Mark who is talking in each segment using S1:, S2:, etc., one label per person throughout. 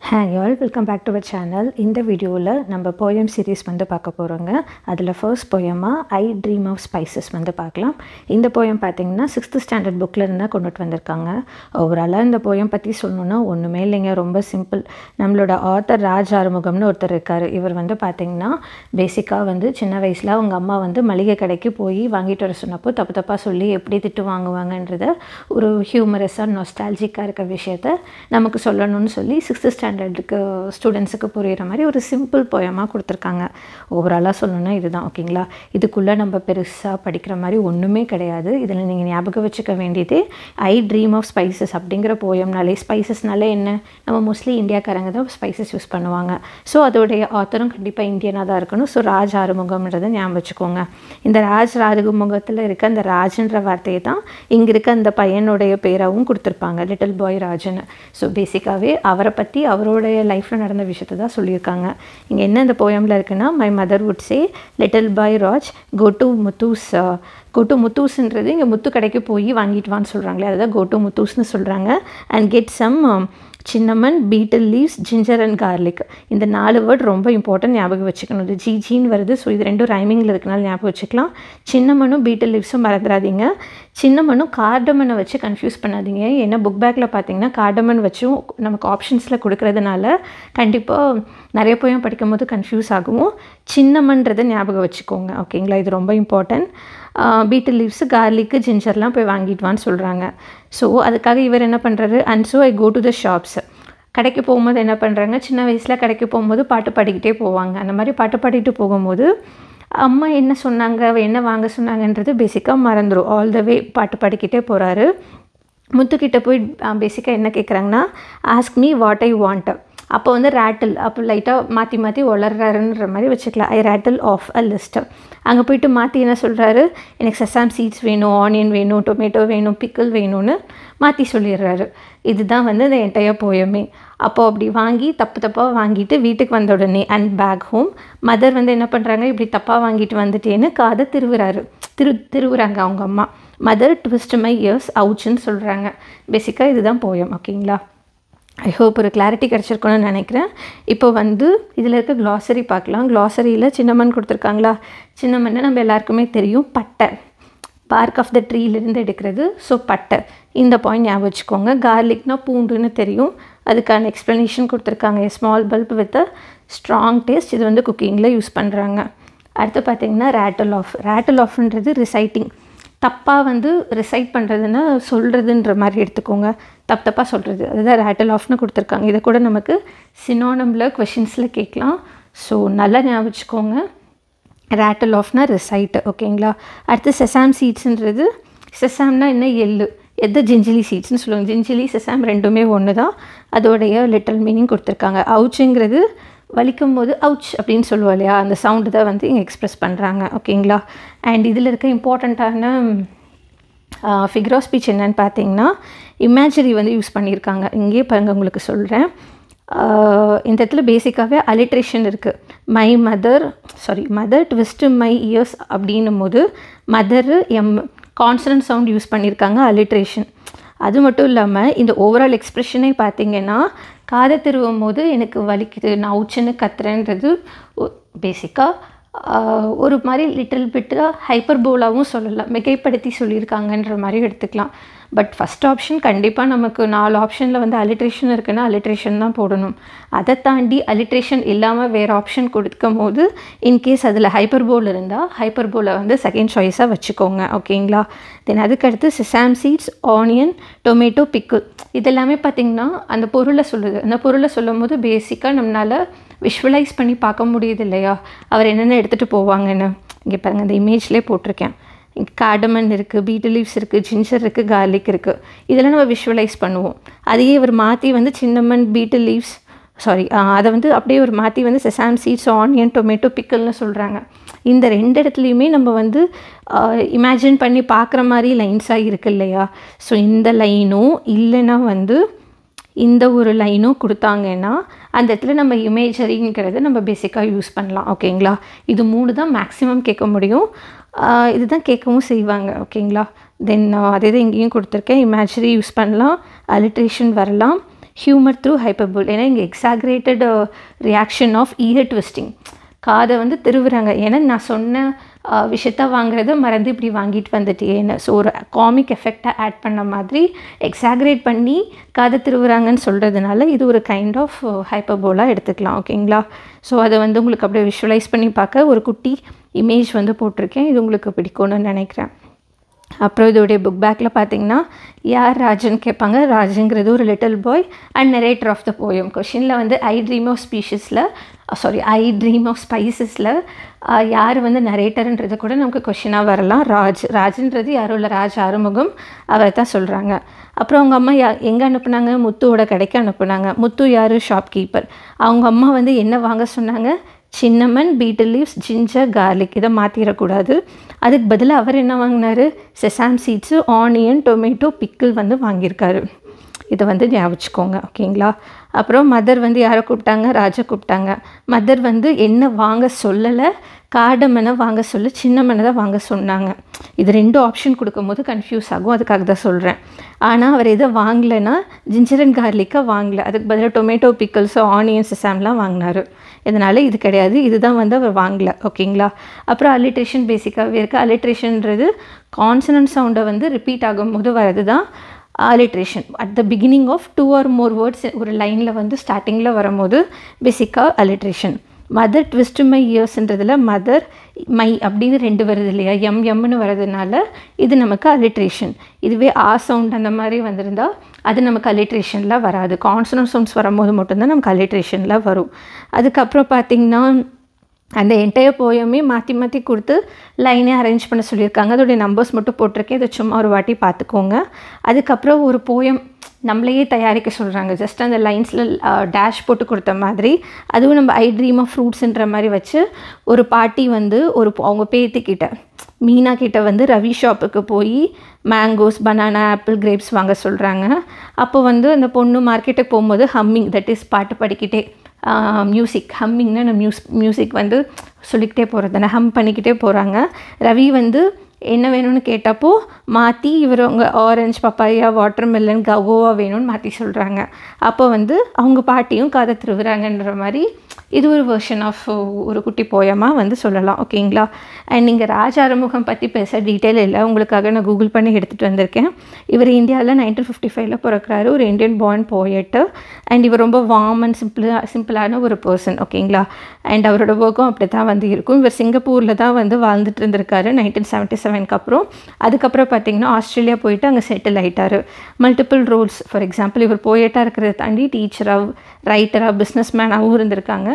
S1: Hi all, welcome back to our channel. இந்த வீடியோவில் நம்ம poem series வந்து பார்க்க போகிறோங்க. அதில் first போயமாக I Dream of Spices வந்து பார்க்கலாம். இந்த போயம் பார்த்தீங்கன்னா 6th ஸ்டாண்டர்ட் புக்கில் இருந்தால் கொண்டுட்டு வந்திருக்காங்க. ஓவராலாக இந்த போயம் பற்றி சொல்லணுன்னா ஒன்றுமே இல்லைங்க, ரொம்ப சிம்பிள். நம்மளோட ஆத்தர் ராஜ் ஆறுமுகம்னு ஒருத்தர் இருக்கார். இவர் வந்து பார்த்திங்கன்னா பேசிக்காக வந்து சின்ன வயசில் அவங்க அம்மா வந்து மளிகை கடைக்கு போய் வாங்கிட்டு வர சொன்னப்போ தப்பாக சொல்லி எப்படி திட்டு வாங்குவாங்கன்றத ஒரு ஹியூமரஸாக நொஸ்டாலஜிக்காக இருக்க விஷயத்த நமக்கு சொல்லணும்னு சொல்லி 6th ஸ்டாண்டர்டுக்கு ஸ்டூடெண்ட்ஸுக்கு புரிகிற மாதிரி ஒரு சிம்பிள் போயமாக கொடுத்துருக்காங்க. ஓவராலாக சொல்லணுன்னா இதுதான், ஓகேங்களா. இதுக்குள்ளே நம்ம பெருசாக படிக்கிற மாதிரி ஒன்றுமே கிடையாது. இதில் நீங்கள் ஞாபகம் வச்சுக்க வேண்டியது ஐ ட்ரீம் ஆஃப் ஸ்பைசஸ் அப்படிங்கிற போயம்னாலே, ஸ்பைசஸ்னாலே என்ன, நம்ம மோஸ்ட்லி இந்தியாக்காரங்க தான் ஸ்பைசஸ் யூஸ் பண்ணுவாங்க. ஸோ அதோடைய ஆத்தரும் கண்டிப்பாக இந்தியனாக தான் இருக்கணும். ஸோ ராஜ் ஆறுமுகம்ன்றதை ஞாபகம் வச்சுக்கோங்க. இந்த ராஜ் ஆறுமுகத்தில் இருக்க அந்த ராஜ்ன்ற வார்த்தையை தான் இங்கே இருக்க அந்த பையனுடைய பேராகவும் கொடுத்துருப்பாங்க, லிட்டில் பாய் ராஜ்னு. ஸோ பேசிக்காகவே அவரை பற்றி அவருடைய லைஃப்பில் நடந்த விஷயத்தை தான் சொல்லியிருக்காங்க. இங்கே என்ன இந்த போயமில் இருக்குன்னா, my mother would say little boy Raj go to முத்தூஸ்ன்றது இங்கே முத்து கடைக்கு போய் வாங்கிட்டு வான்னு சொல்கிறாங்களே, அதுதான் கோ டு முத்தூஸ்னு சொல்கிறாங்க. And get some cinnamon, betel leaves, ginger and garlic. இந்த 4 வேர்ட் ரொம்ப இம்பார்ட்டன்ட், ஞாபகம் வச்சுக்கணும். இது ஜின்னு வருது, ஸோ இது ரெண்டும் ரைமிங்கில் இருக்கனால ஞாபகம் வச்சுக்கலாம். சின்னமனும் பீட்டில் லீவ்ஸும் மறந்துடாதீங்க. சின்னமனும் கார்டமனை வச்சு கன்ஃபியூஸ் பண்ணாதீங்க. ஏன்னா புக் பேக்கில் பார்த்தீங்கன்னா கார்டமன் வச்சும் நமக்கு ஆப்ஷன்ஸில் கொடுக்கறதுனால கண்டிப்பாக நிறைய போயும் படிக்கும் போது கன்ஃபியூஸ் ஆகும். சின்னமன்றதை ஞாபகம் வச்சுக்கோங்க, ஓகேங்களா. இது ரொம்ப இம்பார்ட்டன்ட். பீட்டில் லீவ்ஸு, கார்லிக்கு, ஜிஞ்சர்லாம் போய் வாங்கிட்டு வான்னு சொல்கிறாங்க. ஸோ அதுக்காக இவர் என்ன பண்ணுறாரு, and so I go to the shops. கடைக்கு போகும்போது என்ன பண்ணுறாங்க, சின்ன வயசில் கடைக்கு போகும்போது பாட்டு பாடிக்கிட்டே போவாங்க. அந்த மாதிரி பாட்டு பாடிட்டு போகும்போது அம்மா என்ன சொன்னாங்க, என்ன வாங்க சொன்னாங்கன்றது பேசிக்காக மறந்துடும். ஆல் த வே பாட்டு பாடிக்கிட்டே போகிறாரு. முத்துக்கிட்ட போய் பேசிக்காக என்ன கேட்குறாங்கன்னா, ask me what I want. அப்போ வந்து ரேட்டில், அப்போ லைட்டாக மாற்றி வளர்றாருன்ற மாதிரி வச்சுக்கலாம். ஐ ரேட்டில் ஆஃப் அ லிஸ்ட்டு. அங்கே போய்ட்டு மாற்றி என்ன சொல்கிறாரு, எனக்கு செசாம் சீட்ஸ் வேணும், ஆனியன் வேணும், டொமேட்டோ வேணும், பிக்கிள் வேணும்னு மாற்றி சொல்லிடுறாரு. இதுதான் வந்து இந்த என்டையர் போயமே. அப்போது அப்படி வாங்கி தப்பாக வாங்கிட்டு வீட்டுக்கு வந்த உடனே அண்ட் பேக் ஹோம் மதர் வந்து என்ன பண்ணுறாங்க, இப்படி தப்பாக வாங்கிட்டு வந்துட்டேன்னு காதை திருவுறாங்க அவங்க அம்மா. மதர் ட்விஸ்ட் மை இயர்ஸ் அவுச்சுன்னு சொல்கிறாங்க. பேசிக்காக இதுதான் போயம், ஓகேங்களா. ஐ ஹோப் ஒரு கிளாரிட்டி கிடச்சிருக்கணும்னு நினைக்கிறேன். இப்போ வந்து இதில் இருக்க க்ளாசரி பார்க்கலாம். க்ளாசரியில் சின்னமன் கொடுத்துருக்காங்களா. சின்னமன்னு நம்ம எல்லாருக்குமே தெரியும், பட்டை, பார்க் ஆஃப் த ட்ரீலேருந்து எடுக்கிறது. ஸோ பட்டை, இந்த பாயிண்ட் ஞாபகம் வச்சுக்கோங்க. கார்லிக்னா பூண்டுன்னு தெரியும், அதுக்கான எக்ஸ்ப்ளனேஷன் கொடுத்துருக்காங்க. Small bulb with a strong taste. இது வந்து குக்கிங்கில் யூஸ் பண்ணுறாங்க. அடுத்து பார்த்திங்கன்னா ரேட்டில் ஆஃப்ன்றது ரிசைட்டிங். தப்பாக வந்து ரிசைட் பண்ணுறதுன்னா சொல்கிறதுன்ற மாதிரி எடுத்துக்கோங்க, தப்பாக சொல்கிறது, அதுதான் ரேட்டில் ஆஃப்னு கொடுத்துருக்காங்க. இதை கூட நமக்கு சினானமில் கொஷின்ஸில் கேட்கலாம். ஸோ நல்லா ஞாபகம் வச்சுக்கோங்க, ரேட்டில் ஆஃப்னா ரிசைட்டு, ஓகேங்களா. அடுத்து செசாம் சீட்ஸுன்றது, செசாம்னா என்ன, எது ஜிஞ்சிலி சீட்ஸ்னு சொல்லுவாங்க. ஜிஞ்சிலி செசாம் ரெண்டுமே ஒன்று தான், அதோடைய லிட்டல் மீனிங் கொடுத்துருக்காங்க. அவுச்சுங்கிறது வலிக்கும் போது அவுச் அப்படின்னு சொல்லுவோம் இல்லையா, அந்த சவுண்டு தான் வந்து இங்கே எக்ஸ்ப்ரெஸ் பண்ணுறாங்க, ஓகேங்களா. அண்ட் இதில் இருக்க இம்பார்ட்டண்ட்டான ஃபிகர் ஆஃப் ஸ்பீச் என்னன்னு பார்த்தீங்கன்னா, இமேஜரி வந்து யூஸ் பண்ணியிருக்காங்க. இங்கேயே பாருங்க, உங்களுக்கு சொல்கிறேன். இந்த இடத்துல பேசிக்காகவே அலிட்ரேஷன் இருக்குது. மதர் ட்விஸ்ட் மை இயர்ஸ் அப்படின்னும் போது மதரு கான்சனன்ட் சவுண்ட் யூஸ் பண்ணியிருக்காங்க, அலிட்ரேஷன். அது மட்டும் இல்லாமல் இந்த ஓவரால் எக்ஸ்ப்ரெஷனே பார்த்திங்கன்னா, காதை திருவும் போது எனக்கு வலிக்குது, நான் உச்சுன்னு கத்துறேன்றது பேசிக்காக ஒரு மாதிரி லிட்டில் பிட்டாக ஹைப்பர்போலாவும் சொல்லலாம், மிகைப்படுத்தி சொல்லியிருக்காங்கன்ற மாதிரி எடுத்துக்கலாம். பட் ஃபஸ்ட் ஆப்ஷன் கண்டிப்பாக நமக்கு 4 ஆப்ஷனில் வந்து அலிட்ரேஷன் இருக்குன்னா அலிட்ரேஷன் தான் போடணும். அதை தாண்டி அலிட்ரேஷன் இல்லாமல் வேறு ஆப்ஷன் கொடுக்கும் போது இன்கேஸ் அதில் ஹைப்பர்போல் இருந்தால் ஹைப்பர்போலை வந்து செகண்ட் சாய்ஸாக வச்சுக்கோங்க, ஓகேங்களா. தென் அதுக்கடுத்து sesame seeds, onion, tomato, pickle. இதெல்லாமே பார்த்திங்கன்னா அந்த பொருளை சொல்லுது. அந்த பொருளை சொல்லும் போது பேசிக்காக நம்மளால் விஷுவலைஸ் பண்ணி பார்க்க முடியுது இல்லையா, அவர் என்னென்ன எடுத்துகிட்டு போவாங்கன்னு. இங்கே பாருங்கள், இந்த இமேஜ்லேயே போட்டிருக்கேன். இங்கே கார்டமன் இருக்குது, பீட்டில் லீவ்ஸ் இருக்குது, ஜிஞ்சர் இருக்குது, கார்லிக் இருக்குது. இதெல்லாம் நம்ம விஷுவலைஸ் பண்ணுவோம். அதையே ஒரு மாற்றி வந்து சின்னமன், பீட்டில் லீவ்ஸ், அதை வந்து அப்படியே ஒரு மாற்றி வந்து செசாம் சீட்ஸ், ஆனியன், டொமேட்டோ, பிக்கிள்னு சொல்கிறாங்க. இந்த 2 இடத்துலையுமே நம்ம வந்து இமேஜின் பண்ணி பார்க்குற மாதிரி லைன்ஸாக இருக்குது இல்லையா. ஸோ இந்த லைனும் இல்லைன்னா வந்து இந்த ஒரு லைனும் கொடுத்தாங்கன்னா அந்த இடத்துல நம்ம இமேஜரிங்கிறத நம்ம பேசிக்காக யூஸ் பண்ணலாம், ஓகேங்களா. இது 3 தான் மேக்ஸிமம் கேட்க முடியும், இதுதான் கேட்கவும் செய்வாங்க, ஓகேங்களா. தென் அதே தான் இங்கேயும் கொடுத்துருக்கேன். இமேஜரி யூஸ் பண்ணலாம், அலிட்ரேஷன் வரலாம், ஹியூமர் த்ரூ ஹைப்பர்போல். ஏன்னா இங்கே எக்ஸாக்ரேட்டட் ரியாக்ஷன் ஆஃப் இயர் ட்விஸ்டிங். காதை வந்து திருவுறாங்க, ஏன்னா நான் சொன்ன விஷயத்த வாங்குறத மறந்து இப்படி வாங்கிட்டு வந்துட்டேன்னு. ஸோ ஒரு காமிக் எஃபெக்டை ஆட் பண்ண மாதிரி எக்ஸாக்ரேட் பண்ணி காதை திருவுறாங்கன்னு சொல்கிறதுனால இது ஒரு கைண்ட் ஆஃப் ஹைப்பர்போலாக எடுத்துக்கலாம். ஓகேங்களா? ஸோ அதை வந்து உங்களுக்கு அப்படியே விஷுவலைஸ் பண்ணி பார்க்க ஒரு குட்டி இமேஜ் வந்து போட்டிருக்கேன். இது உங்களுக்கு பிடிக்கும்னு நினைக்கிறேன். அப்புறம் இதோடைய புக் பேக்கில் பார்த்தீங்கன்னா யார் ராஜன் கேட்பாங்க. ராஜுங்கிறது ஒரு little boy and narrator of the poem. கொஷினில் வந்து ஐ ட்ரீம் ஆஃப் ஸ்பைசஸில் யார் வந்து நரேட்டர்ன்றது கூட நமக்கு கொஷினாக வரலாம். ராஜுன்றது யாரும் இல்லை, ராஜ் ஆறுமுகம் அவரை தான் சொல்கிறாங்க. அப்புறம் அவங்க அம்மா எங்கே அனுப்புனாங்க? முத்துவோட கடைக்கு அனுப்புனாங்க. முத்து யார்? ஷாப்கீப்பர். அவங்க அம்மா வந்து என்ன வாங்க சொன்னாங்க? Cinnamon, betel leaves, ginger, garlic. இதை மாற்றிடக்கூடாது. அதுக்கு பதிலாக அவர் என்ன வாங்கினார்? Sesame seeds, onion, tomato, pickle வந்து வாங்கியிருக்காரு. இதை வந்து ஞாபகம் வச்சுக்கோங்க. ஓகேங்களா? அப்புறம் மதர் வந்து யாரை கூப்பிட்டாங்க? ராஜா கூப்பிட்டாங்க. மதர் வந்து என்ன வாங்க சொல்லலை, காடமனை வாங்க சொல்ல, சின்னமனை தான் வாங்க சொன்னாங்க. இது 2 ஆப்ஷன் கொடுக்கும்போது கன்ஃபியூஸ் ஆகும், அதுக்காக தான் சொல்கிறேன். ஆனால் அவர் எதை வாங்கலைன்னா ஜிஞ்சர் அண்ட் கார்லிக்காக வாங்கலை, அதுக்கு பதிலாக டொமேட்டோ, பிக்கிள்ஸோ, ஆனியன், செசாம்லாம் வாங்கினார். இதனால் இது கிடையாது, இதுதான் வந்து அவர் வாங்கலை. ஓகேங்களா? அப்புறம் அலிட்ரேஷன் பேசிக்காகவே இருக்குது. அலிட்ரேஷன்றது கான்சனன்ட் சவுண்டை வந்து ரிப்பீட் ஆகும்போது வரது தான் alliteration. At the beginning of 2 or more words ஒரு லைனில் வந்து ஸ்டார்டிங்கில் வரும்போது பேசிக்காக அலிட்ரேஷன். மதர் ட்விஸ்ட் மை இயர்ஸ்ன்றதில் மதர் மை அப்படின்னு 2 வருது இல்லையா, எம்னு வரதுனால இது நமக்கு அலிட்ரேஷன். இதுவே சவுண்ட் அந்த மாதிரி வந்திருந்தால் அது நமக்கு அலிட்ரேஷனில் வராது. கான்சனன்ட் சவுண்ட்ஸ் வரும்போது மட்டும்தான் நமக்கு அலிட்ரேஷனில் வரும். அதுக்கப்புறம் பார்த்திங்கன்னா அந்த என்டையர் போயமே மாற்றி கொடுத்து லைனே அரேஞ்ச் பண்ண சொல்லியிருக்காங்க. அதோடைய நம்பர்ஸ் மட்டும் போட்டிருக்கேன், இதை சும்மா ஒரு வாட்டி பார்த்துக்கோங்க. அதுக்கப்புறம் ஒரு போயம் நம்மளையே தயாரிக்க சொல்கிறாங்க. ஜஸ்ட் அந்த லைன்ஸில் டேஷ் போட்டு கொடுத்த மாதிரி. அதுவும் நம்ம ஐ ட்ரீம் ஆஃப் ஃப்ரூட்ஸுன்ற மாதிரி வச்சு ஒரு பாட்டி வந்து அவங்க பேத்திக்கிட்ட மீனா கிட்ட வந்து ரவி ஷாப்புக்கு போய் மேங்கோஸ், பனானா, ஆப்பிள், கிரேப்ஸ் வாங்க சொல்கிறாங்க. அப்போ வந்து அந்த பொண்ணு மார்க்கெட்டுக்கு போகும்போது ஹம்மிங், தட் இஸ் பாட்டு படிக்கிட்டே மியூசிக், ஹம்மிங்னா மியூசிக் வந்து சொல்லிக்கிட்டே போகிறது தானே, ஹம் பண்ணிக்கிட்டே போகிறாங்க. ரவி வந்து என்ன வேணும்னு கேட்டப்போ மாற்றி இவங்க ஆரஞ்சு, பப்பாயா, வாட்டர்மெலன், கோவா வேணும்னு மாற்றி சொல்கிறாங்க. அப்போ வந்து அவங்க பாட்டியும் காதை திருவுறாங்கன்ற மாதிரி இது ஒரு வெர்ஷன் ஆஃப் ஒரு குட்டி போயமாக வந்து சொல்லலாம். ஓகேங்களா? அண்ட் நீங்கள் ராஜ் ஆறுமுகம் பற்றி பேச டீட்டெயில் இல்லை, உங்களுக்காக நான் கூகுள் பண்ணி எடுத்துகிட்டு வந்திருக்கேன். இவர் இந்தியாவில் 1955 பிறக்கிறாரு. ஒரு இந்தியன் பார்ன் போயட்டு. அண்ட் இவர் ரொம்ப வார்ம் அண்ட் சிம்பிளான ஒரு பர்சன். ஓகேங்களா? அண்ட் அவரோட ஒர்க்கும் அப்படி தான் வந்து இருக்கும். இவர் சிங்கப்பூரில் தான் வந்து வாழ்ந்துட்டு இருந்திருக்காரு 1977க்கு அப்புறம். அதுக்கப்புறம் பார்த்திங்கன்னா ஆஸ்திரேலியா போயிட்டு அங்கே செட்டில் ஆகிட்டார். மல்டிபிள் ரோல்ஸ், ஃபார் எக்ஸாம்பிள் இவர் போயட்டாக இருக்கிறத தாண்டி டீச்சராக, ரைட்டராக, பிஸ்னஸ் மேனாகவும் இருந்திருக்காங்க.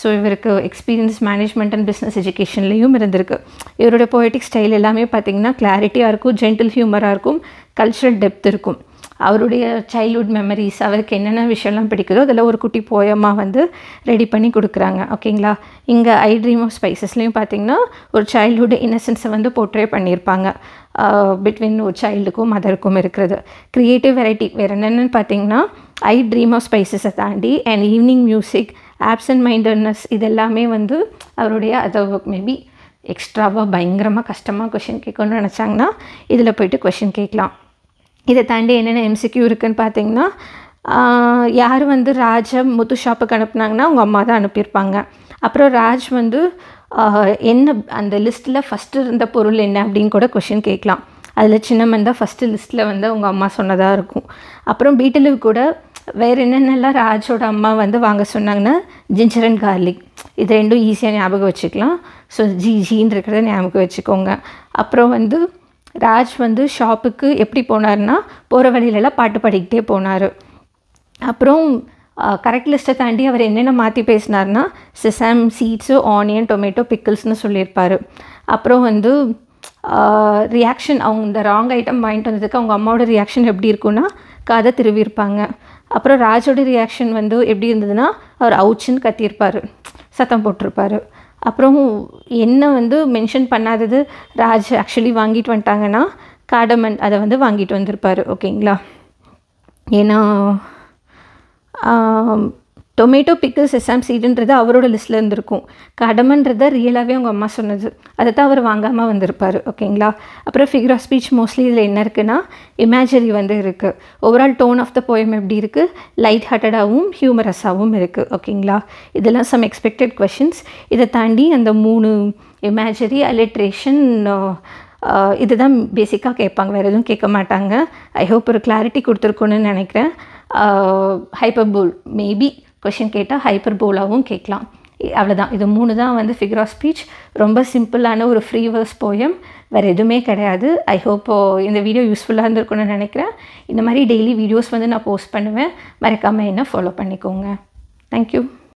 S1: ஸோ இவருக்கு எக்ஸ்பீரியன்ஸ் மேனேஜ்மெண்ட் அண்ட் பிஸ்னஸ் எஜுகேஷன்லேயும் இருந்திருக்கு. இவரோட போயட்டிக் ஸ்டைல் எல்லாமே பார்த்திங்கன்னா கிளாரிட்டியாக இருக்கும், ஜென்டில் ஹியூமராக இருக்கும், கல்ச்சுரல் டெப்த் இருக்கும். அவருடைய சைல்ட்ஹுட் மெமரிஸ், அவருக்கு என்னென்ன விஷயம்லாம் பிடிக்குதோ அதில் ஒரு குட்டி போயமாக வந்து ரெடி பண்ணி கொடுக்குறாங்க. ஓகேங்களா? இங்கே ஐ ட்ரீம் ஆஃப் ஸ்பைசஸ்லேயும் பார்த்திங்கன்னா ஒரு சைல்ட்ஹுட் இன்னசென்ஸை வந்து போர்ட்ரே பண்ணியிருப்பாங்க. பிட்வீன் ஒரு சைல்டுக்கும் மதருக்கும் இருக்கிறது. க்ரியேட்டிவ் வெரைட்டி வேறு என்னென்னு பார்த்திங்கன்னா ஐ ட்ரீம் ஆஃப் ஸ்பைசஸை தாண்டி and evening music, absent mindedness, இதெல்லாமே வந்து அவருடைய அதை மேபி எக்ஸ்ட்ராவாக பயங்கரமாக கஷ்டமாக கொஷின் கேட்கணும்னு நினச்சாங்கன்னா இதில் போய்ட்டு கொஷின் கேட்கலாம். இதை தாண்டி என்னென்ன எம்சிக்யூ இருக்குதுன்னு பார்த்தீங்கன்னா யார் வந்து ராஜை முத்து ஷாப்புக்கு அனுப்புனாங்கன்னா அவங்க அம்மா தான் அனுப்பியிருப்பாங்க. அப்புறம் ராஜ் வந்து என்ன அந்த லிஸ்ட்டில் ஃபஸ்ட்டு இருந்த பொருள் என்ன அப்படின்னு கூட கொஷின் கேட்கலாம். அதில் சின்னமன் தான் ஃபஸ்ட்டு லிஸ்ட்டில் வந்து அவங்க அம்மா சொன்னதாக இருக்கும். அப்புறம் பீட்டிலுக்கு கூட வேறு என்னென்னலாம் ராஜோட அம்மா வந்து வாங்க சொன்னாங்கன்னா ஜிஞ்சர் அண்ட் கார்லிக், இது 2 ஈஸியாக ஞாபகம் வச்சுக்கலாம். ஸோ ஜின்னு இருக்கிறத ஞாபகம் வச்சுக்கோங்க. அப்புறம் வந்து ராஜ் வந்து ஷாப்புக்கு எப்படி போனார்னா போகிற வழியிலலாம் பாட்டு பாடிக்கிட்டே போனார். அப்புறம் கரெக்ட் லிஸ்ட்டை தாண்டி அவர் என்னென்ன மாற்றி பேசினார்னா செசாம் சீட்ஸு, ஆனியன், டொமேட்டோ, பிக்கிள்ஸ்னு சொல்லியிருப்பார். அப்புறம் வந்து ரியாக்ஷன், அவங்க இந்த ராங் ஐட்டம் வாங்கிட்டு வந்ததுக்கு அவங்க அம்மாவோட ரியாக்ஷன் எப்படி இருக்குன்னா காதை திருவியிருப்பாங்க. அப்புறம் ராஜோட ரியாக்ஷன் வந்து எப்படி இருந்ததுன்னா அவர் அவுச்சுன்னு கத்தியிருப்பார், சத்தம் போட்டிருப்பார். அப்புறம் என்ன வந்து மென்ஷன் பண்ணாதது ராஜ் ஆக்சுவலி வாங்கிட்டு வந்துட்டாங்கன்னா காடமன் அதை வந்து வாங்கிட்டு வந்திருப்பார். ஓகேங்களா? ஏன்னா டொமேட்டோ பிக்கிள் செசாம் சீடுன்றது அவரோட லிஸ்ட்டில் இருந்திருக்கும். கடமைன்றதை ரியலாகவே அவங்க அம்மா சொன்னது, அதை தான் அவர் வாங்காமல் வந்திருப்பார். ஓகேங்களா. அப்புறம் ஃபிகர் ஆஃப் ஸ்பீச் மோஸ்ட்லி இதில் என்ன இருக்குன்னா இமேஜரி வந்து இருக்குது. Overall tone of the poem எப்படி இருக்குது, லைட் ஹார்ட்டடாகவும் ஹியூமரஸாகவும் இருக்குது. ஓகேங்களா. இதெல்லாம் சம் எக்ஸ்பெக்டட் கொஷின்ஸ். இதை தாண்டி அந்த 3 இமேஜரி, அலிட்ரேஷன், இதுதான் பேசிக்காக கேட்பாங்க, வேறு எதுவும் கேட்க மாட்டாங்க. ஐ ஹோப் ஒரு கிளாரிட்டி கொடுத்துருக்கோன்னு நினைக்கிறேன். ஹைப்பர்போல் மேபி கொஷின் கேட்டால் ஹைப்பர்போலாகவும் கேட்கலாம். அவ்வளோதான். இது 3 தான் வந்து ஃபிகர் ஆஃப் ஸ்பீச். ரொம்ப சிம்பிளான ஒரு ஃப்ரீ வேர்ஸ் போயம், வேறு எதுவுமே கிடையாது. ஐ ஹோப் இந்த வீடியோ யூஸ்ஃபுல்லாக இருந்திருக்குன்னு நினைக்கிறேன். இந்த மாதிரி டெய்லி வீடியோஸ் வந்து நான் போஸ்ட் பண்ணுவேன். மறக்காமல் என்ன ஃபாலோ பண்ணிக்கோங்க. தேங்க்யூ.